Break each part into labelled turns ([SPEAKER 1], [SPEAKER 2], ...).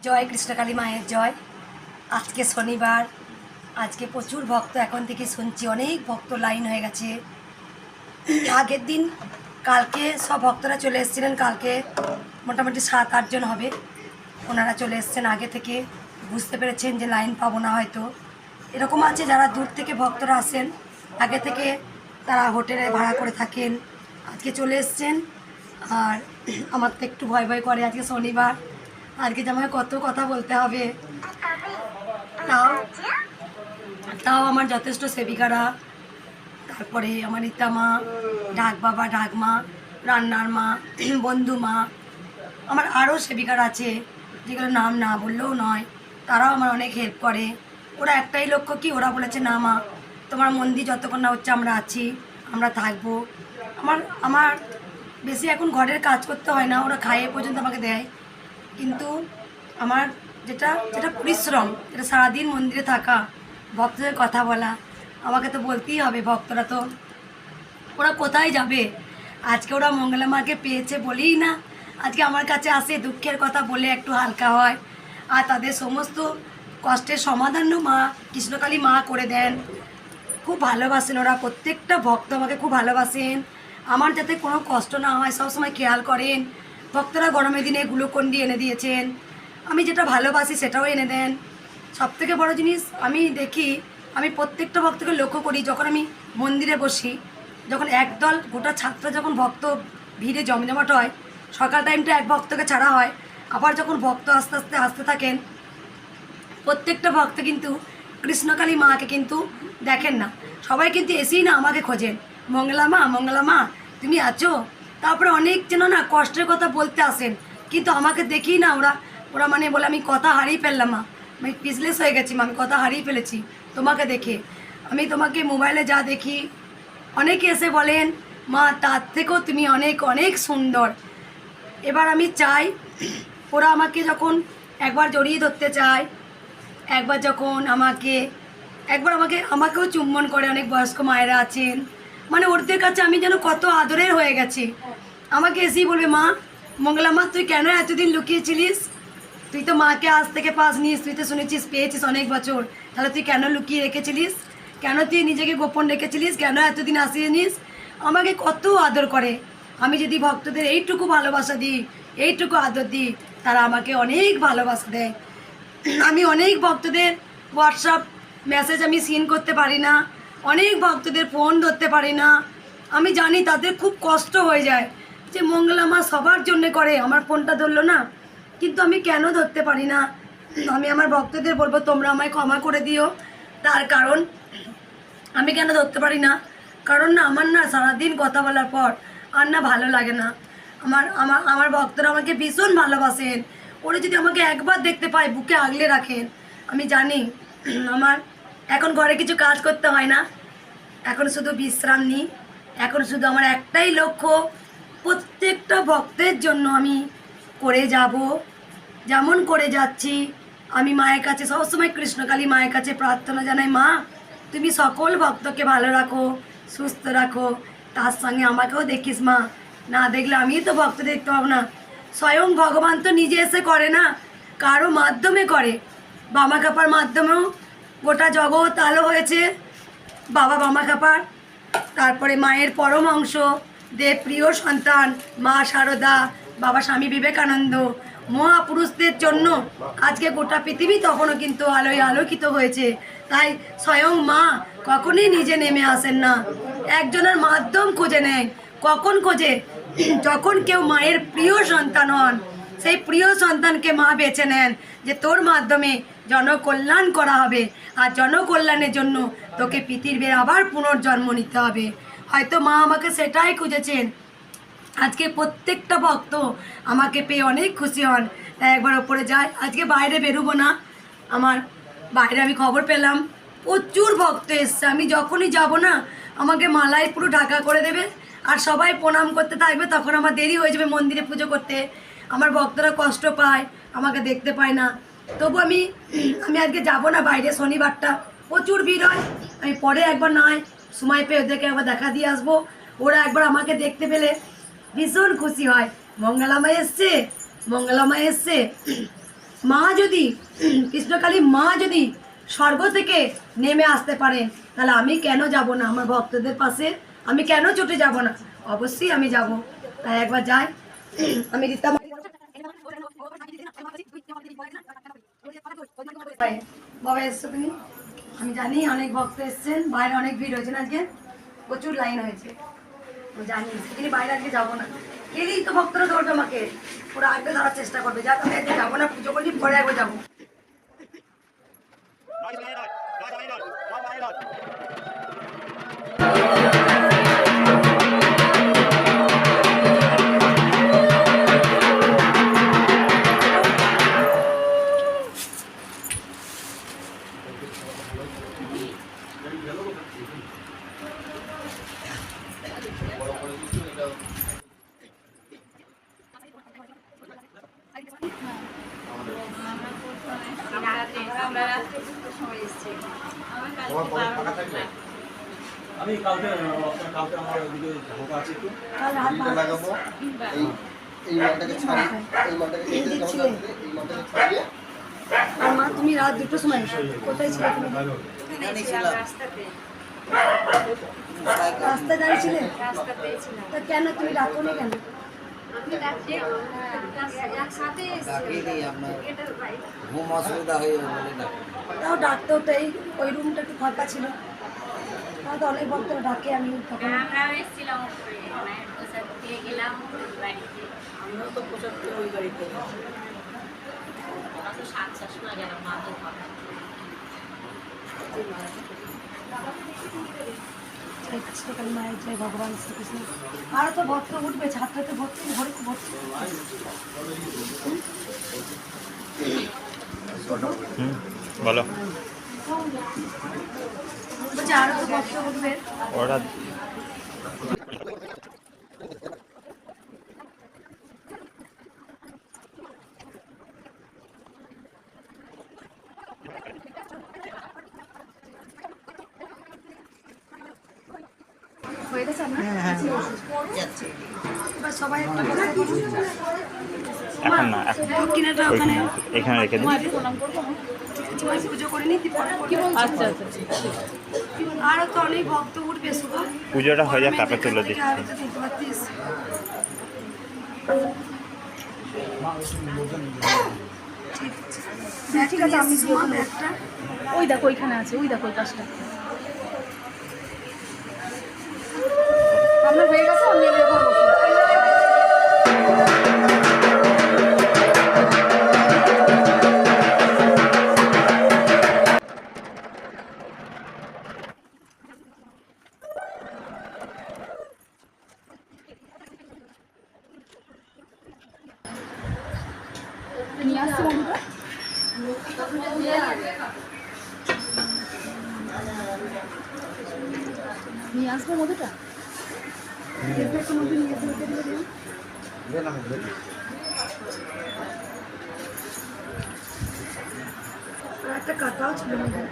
[SPEAKER 1] জয় কৃষ্ণকালী মায়ের জয়। আজকে শনিবার, আজকে প্রচুর ভক্ত, এখন থেকে শুনছি অনেক ভক্ত লাইন হয়ে গেছে। আগের দিন কালকে সব ভক্তরা চলে এসেছিলেন, কালকে মোটামুটি 7-8 জন হবে। ওনারা চলে এসছেন আগে থেকে, বুঝতে পেরেছেন যে লাইন পাবো না হয়তো। এরকম আছে যারা দূর থেকে ভক্তরা আসেন আগে থেকে, তারা হোটেলে ভাড়া করে থাকেন, আজকে চলে এসছেন। আর আমার তো একটু ভয় ভয় করে, আজকে শনিবার, আজকে যে আমাকে কত কথা বলতে হবে। তাও তাও আমার যথেষ্ট সেবিকারা, তারপরে আমার ইতামা, ঢাক বাবা, ঢাক মা, রান্নার মা, বন্ধু মা, আমার আরও সেবিকারা আছে যেগুলো নাম না বললেও নয়, তারাও আমার অনেক হেল্প করে। ওরা একটাই লক্ষ্য কি, ওরা বলেছে না মা, তোমার মন্দির যতক্ষণ না হচ্ছে আমরা আছি, আমরা থাকবো। আমার আমার বেশি এখন ঘরের কাজ করতে হয় না, ওরা খাইয়ে পর্যন্ত আমাকে দেয়। কিন্তু আমার যেটা যেটা পরিশ্রম, এটা সারাদিন মন্দিরে থাকা, ভক্তদের কথা বলা, আমাকে তো বলতেই হবে। ভক্তরা তো ওরা কোথায় যাবে, আজকে ওরা মঙ্গলা মাকে পেয়েছে বলেই না আজকে আমার কাছে আসে, দুঃখের কথা বলে একটু হালকা হয়। আর তাদের সমস্ত কষ্টের সমাধানও মা কৃষ্ণকালী মা করে দেন। খুব ভালোবাসেন ওরা, প্রত্যেকটা ভক্ত আমাকে খুব ভালোবাসেন, আমার যাতে কোনো কষ্ট না হয় সবসময় খেয়াল করেন। ভক্তরা গরমের দিনে গ্লুকন্ডি এনে দিয়েছেন, আমি যেটা ভালোবাসি সেটাও এনে দেন। সবথেকে বড় জিনিস আমি দেখি, আমি প্রত্যেকটা ভক্তকে লক্ষ্য করি, যখন আমি মন্দিরে বসি, যখন একদল গোটা ছাত্র যখন ভক্ত ভিড়ে জমজমাট হয়, সকাল টাইমটা এক ভক্তকে ছাড়া হয়, আবার যখন ভক্ত আস্তে আস্তে আসতে থাকেন, প্রত্যেকটা ভক্ত কিন্তু কৃষ্ণকালী মাকে কিন্তু দেখেন না, সবাই কিন্তু এসেই না আমাকে খোঁজেন, মঙ্গলা মা তুমি আছো। তারপরে অনেক যেন না কষ্টের কথা বলতে আসেন, কিন্তু আমাকে দেখি না ওরা ওরা মানে বলে আমি কথা হারিয়ে ফেললাম মা, আমি পিসলেস হয়ে গেছি মা, আমি কথা হারিয়ে ফেলেছি তোমাকে দেখে। আমি তোমাকে মোবাইলে যা দেখি, অনেকে এসে বলেন মা তার থেকেও তুমি অনেক অনেক সুন্দর। এবার আমি চাই ওরা আমাকে যখন একবার জড়িয়ে ধরতে চায়, একবার যখন আমাকেও চুম্বন করে, অনেক বয়স্ক মায়েরা আছেন, মানে ওদের কাছে আমি যেন কত আদরের হয়ে গেছি। আমাকে এসেই বলবে মা, মঙ্গলা মা তুই কেন এতদিন লুকিয়েছিলিস, তুই তো মাকে আজ থেকে পাসনিস, তুই তো শুনেছিস পেয়েছিস অনেক বছর, তাহলে তুই কেন লুকিয়ে রেখেছিলিস, কেন তুই নিজেকে গোপন রেখেছিলিস, কেন এতদিন আসিয়েছিস। আমাকে কত আদর করে। আমি যদি ভক্তদের এইটুকু ভালোবাসা দিই, এইটুকু আদর দিই, তারা আমাকে অনেক ভালোবাসা দেয়। আমি অনেক ভক্তদের হোয়াটসঅ্যাপ মেসেজ আমি সিন করতে পারি না, অনেক ভক্তদের ফোন ধরতে পারি না। আমি জানি তাদের খুব কষ্ট হয়ে যায় যে মঙ্গলা মা সবার জন্যে করে, আমার ফোনটা ধরলো না, কিন্তু আমি কেন ধরতে পারি না। আমি আমার ভক্তদের বলবো তোমরা আমায় ক্ষমা করে দিও। তার কারণ আমি কেন ধরতে পারি না, কারণ না আমার না সারাদিন কথা বলার পর আর না ভালো লাগে না। আমার আমার আমার ভক্তরা আমাকে ভীষণ ভালোবাসেন, ওরা যদি আমাকে একবার দেখতে পায় বুকে আগলে রাখেন। আমি জানি আমার এখন ঘরে কিছু কাজ করতে হয় না, এখন শুধু বিশ্রাম নিই। এখন শুধু আমার একটাই লক্ষ্য, প্রত্যেকটা ভক্তের জন্য আমি করে যাব, যেমন করে যাচ্ছি। আমি মায়ের কাছে সবসময় কৃষ্ণকালী মায়ের কাছে প্রার্থনা জানাই, মা তুমি সকল ভক্তকে ভালো রাখো, সুস্থ রাখো, তার সঙ্গে আমাকেও দেখিস মা, না দেখলে আমি তো ভক্ত দেখতে পাবো না। স্বয়ং ভগবান তো নিজে এসে করে না, কারো মাধ্যমে করে। বামা কাপার মাধ্যমেও গোটা জগৎ আলো হয়েছে, বাবা বামা কাপার, তারপরে মায়ের পরম অংশ, দেব প্রিয় সন্তান মা শারদা, বাবা স্বামী বিবেকানন্দ, মহাপুরুষদের জন্য আজকে গোটা পৃথিবী তখনও কিন্তু আলোয় আলোকিত হয়েছে। তাই স্বয়ং মা কখনই নিজে নেমে আসেন না, একজনের মাধ্যম খুঁজে নেয়। কখন খোঁজে, যখন কেউ মায়ের প্রিয় সন্তান হন, সেই প্রিয় সন্তানকে মা বেছে নেন যে তোর মাধ্যমে জনকল্যাণ করা হবে, আর জনকল্যাণের জন্য তোকে পৃথিবীর আবার পুনর্জন্ম নিতে হবে। হয়তো মা আমাকে সেটাই খুঁজেছেন। আজকে প্রত্যেকটা ভক্ত আমাকে পেয়ে অনেক খুশি হন, তাই একবার ওপরে যায়। আজকে বাইরে বেরোবো না, আমার বাইরে আমি খবর পেলাম প্রচুর ভক্ত এসছে, আমি যখনই যাব না আমাকে মালায় পুরো ঢাকা করে দেবে, আর সবাই প্রণাম করতে থাকবে, তখন আমার দেরি হয়ে যাবে মন্দিরে পুজো করতে। আমার ভক্তরা কষ্ট পায়, আমাকে দেখতে পায় না। তবু আমি আজকে যাব না বাইরে, শনিবারটা প্রচুর ভিড় হয়, আমি পরে একবার নয় সময় পেয়ে ওদেরকে একবার দেখা দিয়ে আসবো। ওরা একবার আমাকে দেখতে পেলে ভীষণ খুশি হয়, মঙ্গলামায় এসছে, মঙ্গলামায় এসছে। মা যদি কৃষ্ণকালী মা যদি স্বর্গ থেকে নেমে আসতে পারেন, তাহলে আমি কেন যাব না আমার ভক্তদের পাশে? আমি কেন ছুটে যাব না? অবশ্যই আমি যাব। তাই একবার যাই। আমি রীতা বাবা এসছো তুমি? আমি জানি অনেক ভক্ত এসছেন, বাইরে অনেক ভিড় হয়েছে না, আজকে প্রচুর লাইন হয়েছে, আমি জানি। সেখানে বাইরে আজকে যাবো না, গেলেই তো ভক্তরা ধরবে আমাকে, ওরা আগে ধরার চেষ্টা করবে। যাক আমি আজকে যাবো না, পুজো করছি, পরে একবার যাবো।
[SPEAKER 2] আমি কালকে আমার ওদিকে ঢোকা আছে একটু
[SPEAKER 3] লাগাবো। এই মালটাকে ছাড়ি, এই মালটাকে কেটে এই মালটাকে ছাড়িয়ে।
[SPEAKER 1] আর মা তুমি রাত 2টোর সময় এসো। কোথায় ছিলে তুমি? রাস্তায় দাঁড়িয়েছিলে? তা কেন তুমি ডাকোনি কেন?
[SPEAKER 3] ঘুম অসুবিধা হয়ে যাবে।
[SPEAKER 1] তাও ডাকতেও তো ওই রুমটা একটু ফাঁকা ছিল, তাও তো অনেক ভক্তরা ডাকে। আমি তখন
[SPEAKER 4] আমরাও তো প্রচার করে ওই বাড়িতে
[SPEAKER 1] কৃষ্ণকালী মায়ের জয়, ভগবান শ্রীকৃষ্ণ। আরও তো ভক্ত উঠবে, ছাত্রতে ভর্তি, ভর্তি ভর্তি।
[SPEAKER 5] বলো।
[SPEAKER 1] বলছি আরও তো ভক্ত উঠবে।
[SPEAKER 5] ওরা
[SPEAKER 1] হয়ে গেছে আপনার? এবার সবাই একটা কথা বলুন।
[SPEAKER 5] এখন না, এখন
[SPEAKER 1] দক্ষিণাটা ওখানে
[SPEAKER 5] এখানে রেখে দিই।
[SPEAKER 1] সবাই পুজো করে নিই, পরে করবো।
[SPEAKER 4] আচ্ছা আচ্ছা
[SPEAKER 1] আরও তো অনেক ভক্ত উঠবে শুভ।
[SPEAKER 5] পুজোটা হয়ে যাক, তারপরে তুলে দিচ্ছি।
[SPEAKER 1] আরও তো দিতে পারতিস। ঠিক আছে, আমি একটা
[SPEAKER 4] ওই দেখো ওইখানে আছে, ওই দেখো ওই কাজটা আপনার হয়ে গেছে। আমি এবার বসবো। নিয়ে আসছি বন্ধুরা, নিয়ে আসবো মধুটা।
[SPEAKER 1] আর একটা কাটাও ছিল আমাদের।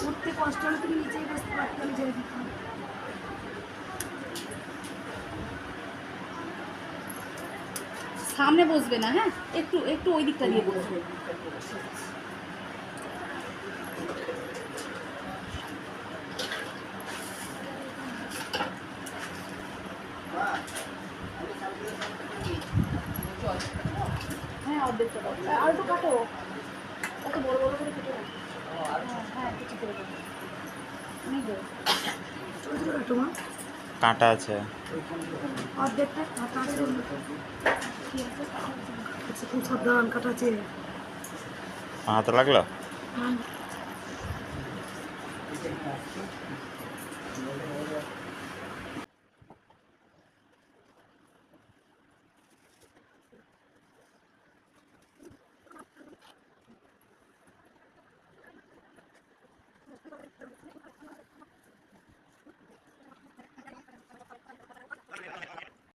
[SPEAKER 1] উঠতে কষ্ট হলে তুমি নিচেই বসতে পারতে, আমি যেয়ে দিতাম।
[SPEAKER 4] সামনে বসবে না, হ্যাঁ একটু একটু ওই দিকটা দিয়ে বসবে। হ্যাঁ অর্ধেকটা দাও, আর একটু কাটো, কত বড় বড় করে কেটে রাখো। হ্যাঁ একটু চিত্র দেবো, অনেক বড়।
[SPEAKER 1] ছোট ছোট কাটো মা,
[SPEAKER 5] কাঁটা আছে।
[SPEAKER 1] অর্ধেকটা কাটা আছে। আচ্ছা, খুব সাবধান, কাটা আছে।
[SPEAKER 5] হাতে লাগলো।
[SPEAKER 1] হ্যাঁ।